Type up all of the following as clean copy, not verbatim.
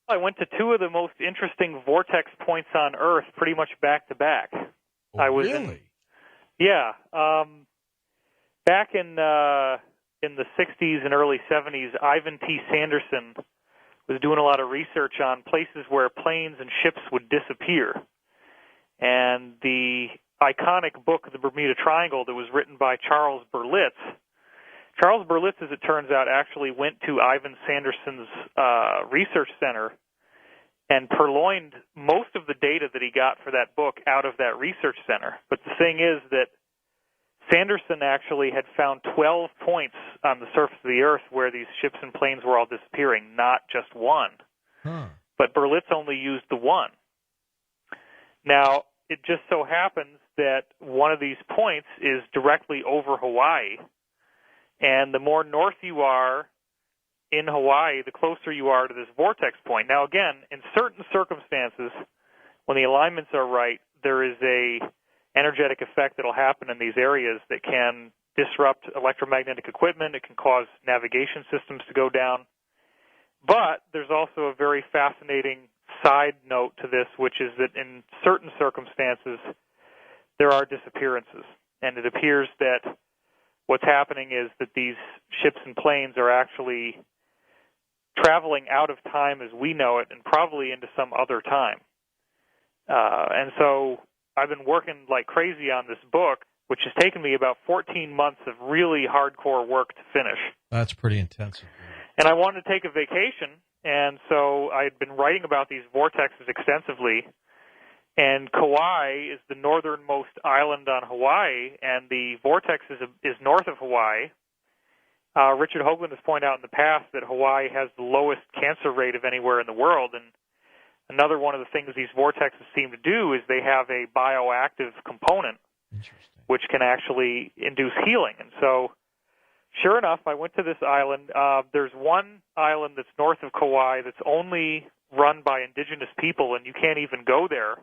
I went to two of the most interesting vortex points on Earth pretty much back to back. Oh, I was really? Yeah. Back in the 60s and early 70s, Ivan T. Sanderson was doing a lot of research on places where planes and ships would disappear. And the iconic book, The Bermuda Triangle, that was written by Charles Berlitz. Charles Berlitz, as it turns out, actually went to Ivan Sanderson's research center and purloined most of the data that he got for that book out of that research center. But the thing is that Sanderson actually had found 12 points on the surface of the Earth where these ships and planes were all disappearing, not just one. Huh. But Berlitz only used the one. Now, it just so happens that one of these points is directly over Hawaii, and the more north you are in Hawaii, the closer you are to this vortex point. Now, again, in certain circumstances, when the alignments are right, there is a energetic effect that will happen in these areas that can disrupt electromagnetic equipment. It can cause navigation systems to go down. But there's also a very fascinating side note to this, which is that in certain circumstances, there are disappearances. And it appears that what's happening is that these ships and planes are actually traveling out of time as we know it and probably into some other time. And so I've been working like crazy on this book, which has taken me about 14 months of really hardcore work to finish. That's pretty intensive. And I wanted to take a vacation, and so I had been writing about these vortexes extensively. And Kauai is the northernmost island on Hawaii, and the vortex is north of Hawaii. Richard Hoagland has pointed out in the past that Hawaii has the lowest cancer rate of anywhere in the world, and another one of the things these vortexes seem to do is they have a bioactive component, which can actually induce healing. And so, sure enough, I went to this island. There's one island that's north of Kauai that's only run by indigenous people, and you can't even go there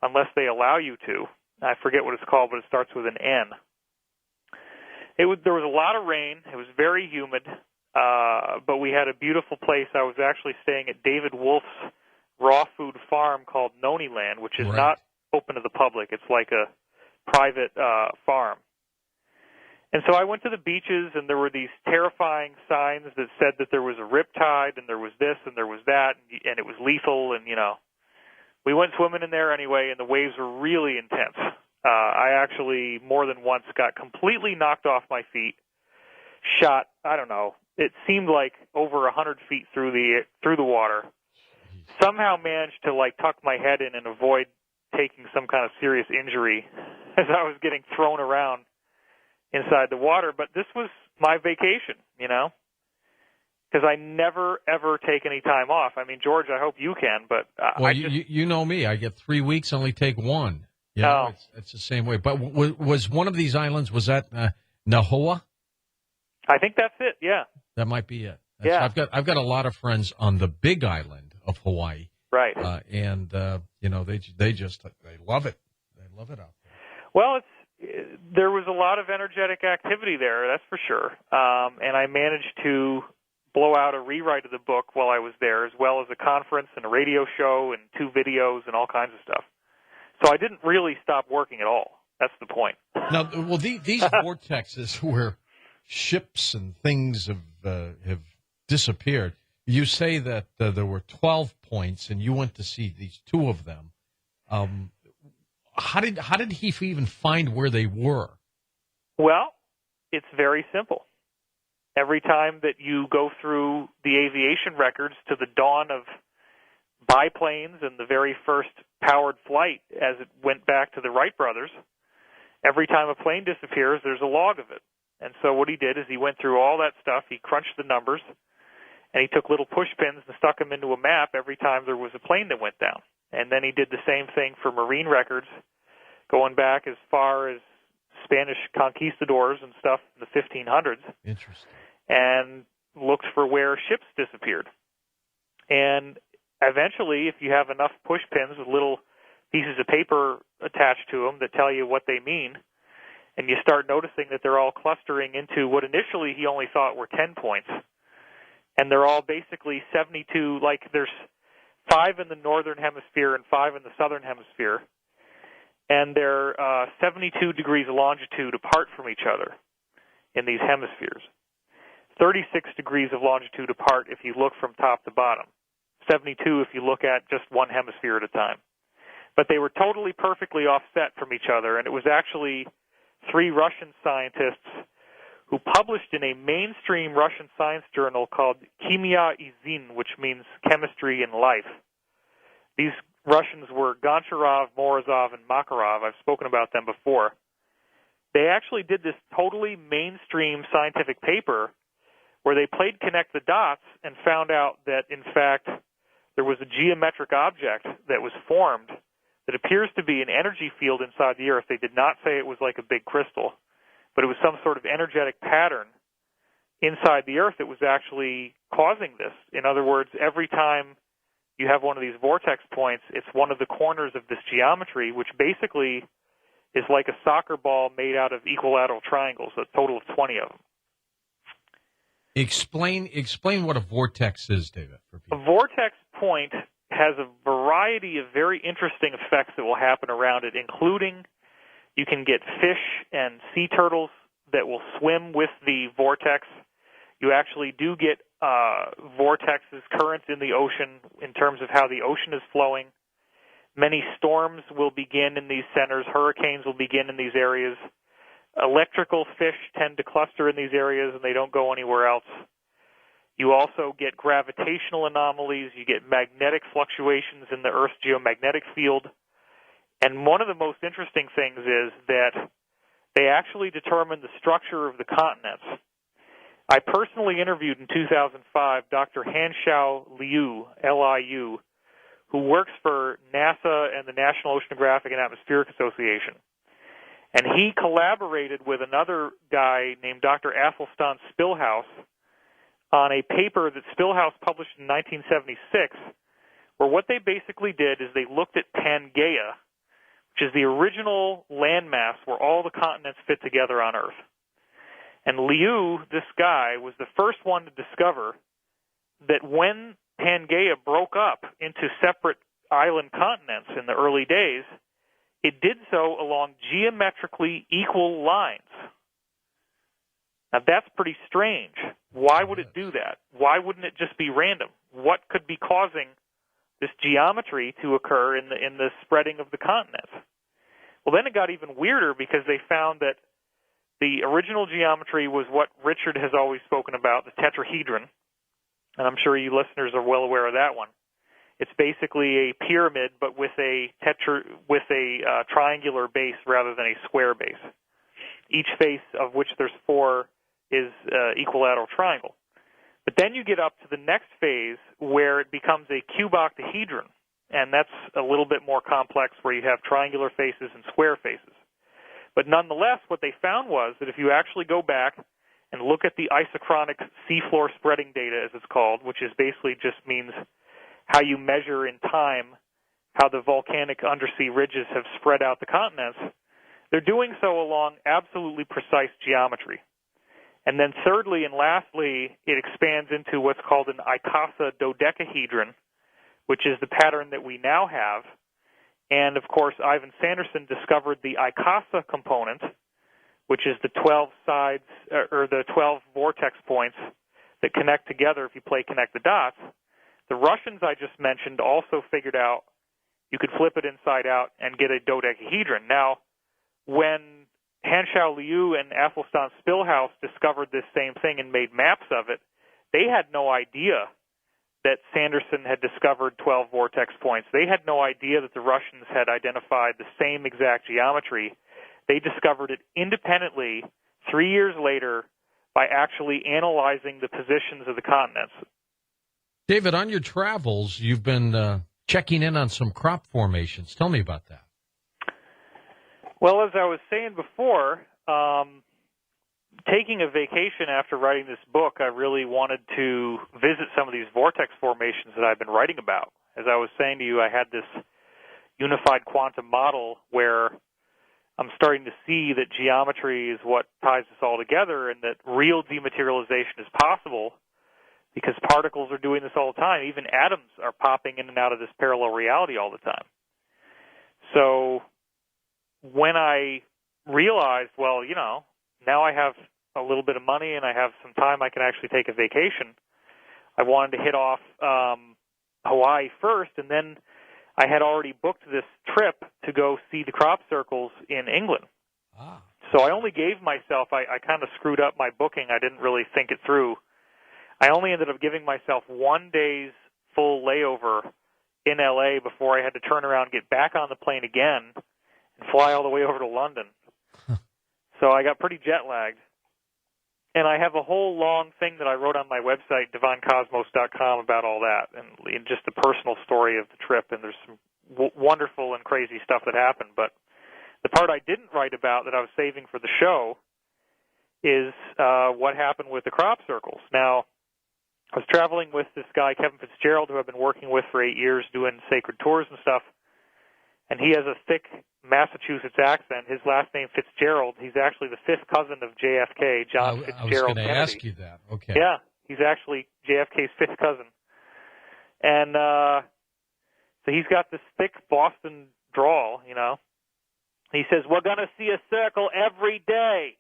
unless they allow you to. I forget what it's called, but it starts with an N. There was a lot of rain. It was very humid, but we had a beautiful place. I was actually staying at David Wolf's raw food farm called Noni Land, which is not open to the public. It's like a private farm. And so I went to the beaches, and there were these terrifying signs that said that there was a riptide, and there was this, and there was that, and it was lethal, and, you know. We went swimming in there anyway, and the waves were really intense. I actually, more than once, got completely knocked off my feet, shot, I don't know, it seemed like over 100 feet through the water. Somehow managed to, like, tuck my head in and avoid taking some kind of serious injury as I was getting thrown around inside the water. But this was my vacation, you know, because I never, ever take any time off. I mean, George, I hope you can, but well, you know me. I get 3 weeks, only take one. You know, it's the same way. But was one of these islands, was that Nahoa? I think that's it, yeah. That might be it. Yeah. I've got a lot of friends on the big island of Hawaii. Right. And, you know, they love it. They love it out there. Well, there was a lot of energetic activity there, that's for sure. And I managed to blow out a rewrite of the book while I was there, as well as a conference and a radio show and 2 videos and all kinds of stuff. So I didn't really stop working at all. That's the point. Now, well, these vortexes where ships and things have disappeared, you say that there were 12 points, and you went to see these 2 of them. How did he even find where they were? Well, it's very simple. Every time that you go through the aviation records to the dawn of biplanes and the very first powered flight as it went back to the Wright brothers, every time a plane disappears, there's a log of it. And so what he did is he went through all that stuff, he crunched the numbers, and he took little push pins and stuck them into a map every time there was a plane that went down. And then he did the same thing for marine records, going back as far as Spanish conquistadors and stuff in the 1500s. Interesting. And looked for where ships disappeared. And eventually, if you have enough push pins with little pieces of paper attached to them that tell you what they mean, and you start noticing that they're all clustering into what initially he only thought were 10 points, and they're all basically 72, like there's 5 in the northern hemisphere and 5 in the southern hemisphere, and they're 72 degrees longitude apart from each other in these hemispheres. 36 degrees of longitude apart if you look from top to bottom. 72 if you look at just one hemisphere at a time. But they were totally perfectly offset from each other, and it was actually 3 Russian scientists who published in a mainstream Russian science journal called Kimya i Zin, which means chemistry and life. These Russians were Goncharov, Morozov, and Makarov. I've spoken about them before. They actually did this totally mainstream scientific paper where they played connect the dots and found out that, in fact, there was a geometric object that was formed that appears to be an energy field inside the Earth. They did not say it was like a big crystal, but it was some sort of energetic pattern inside the Earth that was actually causing this. In other words, every time you have one of these vortex points, it's one of the corners of this geometry, which basically is like a soccer ball made out of equilateral triangles, a total of 20 of them. Explain what a vortex is, David. For people. A vortex point has a variety of very interesting effects that will happen around it, including you can get fish and sea turtles that will swim with the vortex. You actually do get vortexes, currents in the ocean in terms of how the ocean is flowing. Many storms will begin in these centers. Hurricanes will begin in these areas. Electrical fish tend to cluster in these areas, and they don't go anywhere else. You also get gravitational anomalies. You get magnetic fluctuations in the Earth's geomagnetic field. And one of the most interesting things is that they actually determine the structure of the continents. I personally interviewed in 2005 Dr. Hanshao Liu, L-I-U, who works for NASA and the National Oceanographic and Atmospheric Association. And he collaborated with another guy named Dr. Athelstan Spilhaus on a paper that Spilhaus published in 1976, where what they basically did is they looked at Pangaea, which is the original landmass where all the continents fit together on Earth. And Liu, this guy, was the first one to discover that when Pangaea broke up into separate island continents in the early days, it did so along geometrically equal lines. Now, that's pretty strange. Why would it do that? Why wouldn't it just be random? What could be causing this geometry to occur in the spreading of the continents? Well, then it got even weirder because they found that the original geometry was what Richard has always spoken about, the tetrahedron, and I'm sure you listeners are well aware of that one. It's basically a pyramid, but with a triangular base rather than a square base. Each face of which there's 4 is equilateral triangle. But then you get up to the next phase where it becomes a cuboctahedron, and that's a little bit more complex where you have triangular faces and square faces. But nonetheless, what they found was that if you actually go back and look at the isochronic seafloor spreading data, as it's called, which is basically just means how you measure in time how the volcanic undersea ridges have spread out the continents, they're doing so along absolutely precise geometry. And then thirdly and lastly, it expands into what's called an Icasa dodecahedron, which is the pattern that we now have. And, of course, Ivan Sanderson discovered the Icasa component, which is the 12 sides, or the 12 vortex points that connect together if you play connect the dots. The Russians I just mentioned also figured out you could flip it inside out and get a dodecahedron. Now, when Hanshao Liu and Athelstan Spilhaus discovered this same thing and made maps of it, they had no idea that Sanderson had discovered 12 vortex points. They had no idea that the Russians had identified the same exact geometry. They discovered it independently 3 years later by actually analyzing the positions of the continents. David, on your travels, you've been checking in on some crop formations. Tell me about that. Well, as I was saying before, taking a vacation after writing this book, I really wanted to visit some of these vortex formations that I've been writing about. As I was saying to you, I had this unified quantum model where I'm starting to see that geometry is what ties us all together and that real dematerialization is possible because particles are doing this all the time. Even atoms are popping in and out of this parallel reality all the time. So when I realized, well, now I have a little bit of money and I have some time, I can actually take a vacation, I wanted to hit off Hawaii first, and then I had already booked this trip to go see the crop circles in England. Ah. So I only gave myself, I kind of screwed up my booking. I didn't really think it through. I only ended up giving myself 1 day's full layover in L.A. before I had to turn around, get back on the plane again, and fly all the way over to London. So I got pretty jet-lagged. And I have a whole long thing that I wrote on my website, divinecosmos.com, about all that, and just the personal story of the trip, and there's some wonderful and crazy stuff that happened. But the part I didn't write about that I was saving for the show is what happened with the crop circles. Now, I was traveling with this guy, Kevin Fitzgerald, who I've been working with for 8 years doing sacred tours and stuff, and he has a thick Massachusetts accent. His last name, Fitzgerald. He's actually the fifth cousin of JFK, John Fitzgerald I was going to Kennedy. ask you that. Okay. Yeah, he's actually JFK's fifth cousin. And so he's got this thick Boston drawl, He says, we're going to see a circle every day.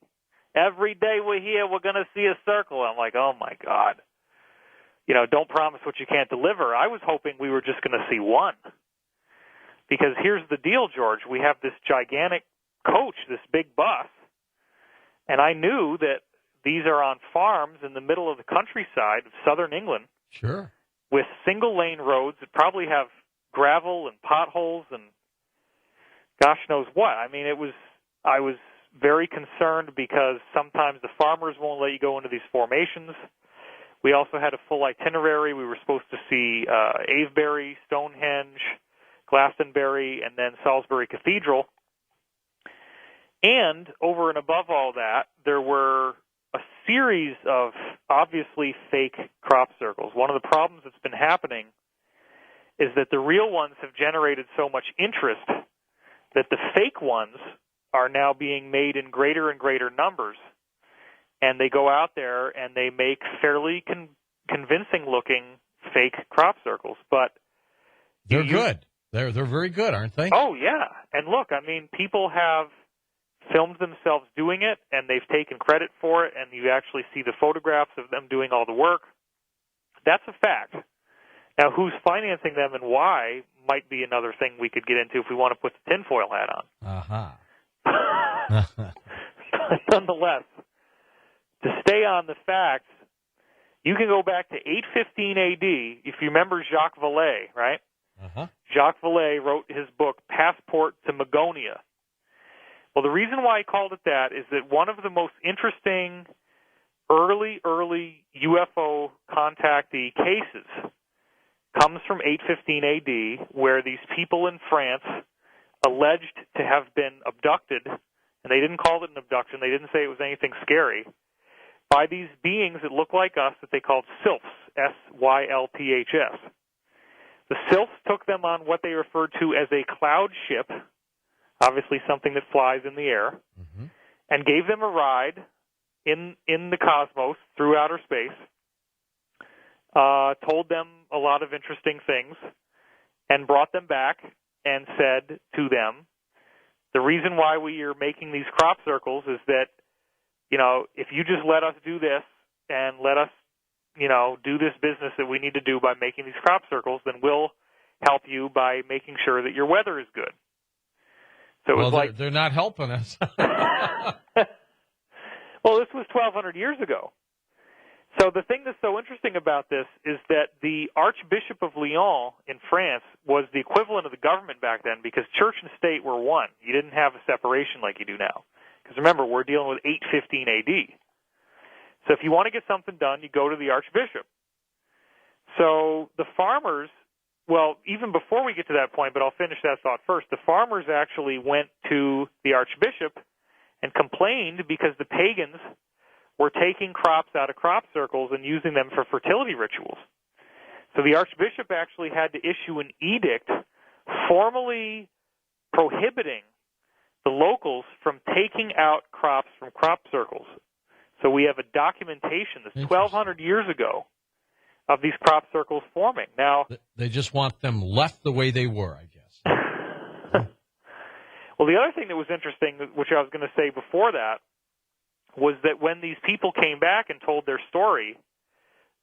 Every day we're here, we're going to see a circle. I'm like, oh, my God. Don't promise what you can't deliver. I was hoping we were just going to see one. Because here's the deal, George. We have this gigantic coach, this big bus, and I knew that these are on farms in the middle of the countryside of southern England. Sure. With single-lane roads that probably have gravel and potholes and gosh knows what. I mean, I was very concerned because sometimes the farmers won't let you go into these formations. We also had a full itinerary. We were supposed to see Avebury, Stonehenge, Glastonbury, and then Salisbury Cathedral. And over and above all that, there were a series of obviously fake crop circles. One of the problems that's been happening is that the real ones have generated so much interest that the fake ones are now being made in greater and greater numbers. And they go out there and they make fairly convincing-looking fake crop circles. But they're good. They're very good, aren't they? Oh, yeah. And look, I mean, people have filmed themselves doing it, and they've taken credit for it, and you actually see the photographs of them doing all the work. That's a fact. Now, who's financing them and why might be another thing we could get into if we want to put the tinfoil hat on. But nonetheless, to stay on the facts, you can go back to 815 A.D. if you remember Jacques Vallée, right? Jacques Vallée wrote his book, Passport to Magonia. Well, the reason why I called it that is that one of the most interesting early UFO contactee cases comes from 815 A.D., where these people in France alleged to have been abducted, and they didn't call it an abduction, they didn't say it was anything scary, by these beings that look like us that they called sylphs, S-Y-L-P-H-S. The sylphs took them on what they referred to as a cloud ship, obviously something that flies in the air, and gave them a ride in the cosmos through outer space, told them a lot of interesting things, and brought them back and said to them, the reason why we are making these crop circles is that, if you just let us do this and let us, do this business that we need to do by making these crop circles, then we'll help you by making sure that your weather is good. So it was like they're not helping us. Well, this was 1,200 years ago. So the thing that's so interesting about this is that the Archbishop of Lyon in France was the equivalent of the government back then because church and state were one. You didn't have a separation like you do now. Because remember, we're dealing with 815 A.D. So if you want to get something done, you go to the Archbishop. So the farmers, well, even before we get to that point, but I'll finish that thought first, the farmers actually went to the Archbishop and complained because the pagans were taking crops out of crop circles and using them for fertility rituals. So the Archbishop actually had to issue an edict formally prohibiting the locals from taking out crops from crop circles. So we have a documentation that's 1,200 years ago of these crop circles forming. Now, they just want them left the way they were, I guess. Well, the other thing that was interesting, which I was going to say before that, was that when these people came back and told their story,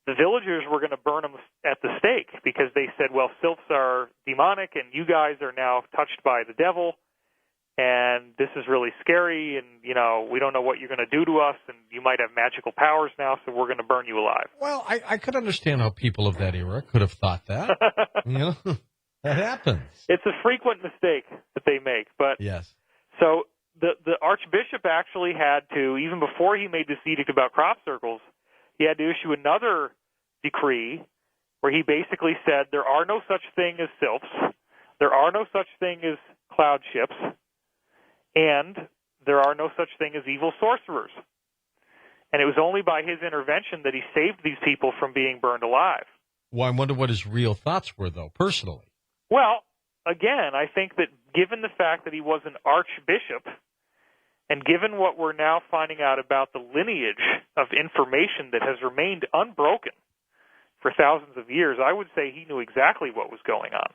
the villagers were going to burn them at the stake because they said, well, sylphs are demonic and you guys are now touched by the devil, and this is really scary, and, you know, we don't know what you're going to do to us, and you might have magical powers now, so we're going to burn you alive. Well, I could understand how people of that era could have thought that. You know, that happens. It's a frequent mistake that they make. But yes. So the archbishop actually had to, even before he made this edict about crop circles, he had to issue another decree where he basically said there are no such thing as sylphs, there are no such thing as cloud ships, and there are no such thing as evil sorcerers. And it was only by his intervention that he saved these people from being burned alive. Well, I wonder what his real thoughts were, though, personally. Well, again, I think that given the fact that he was an archbishop, and given what we're now finding out about the lineage of information that has remained unbroken for thousands of years, I would say he knew exactly what was going on.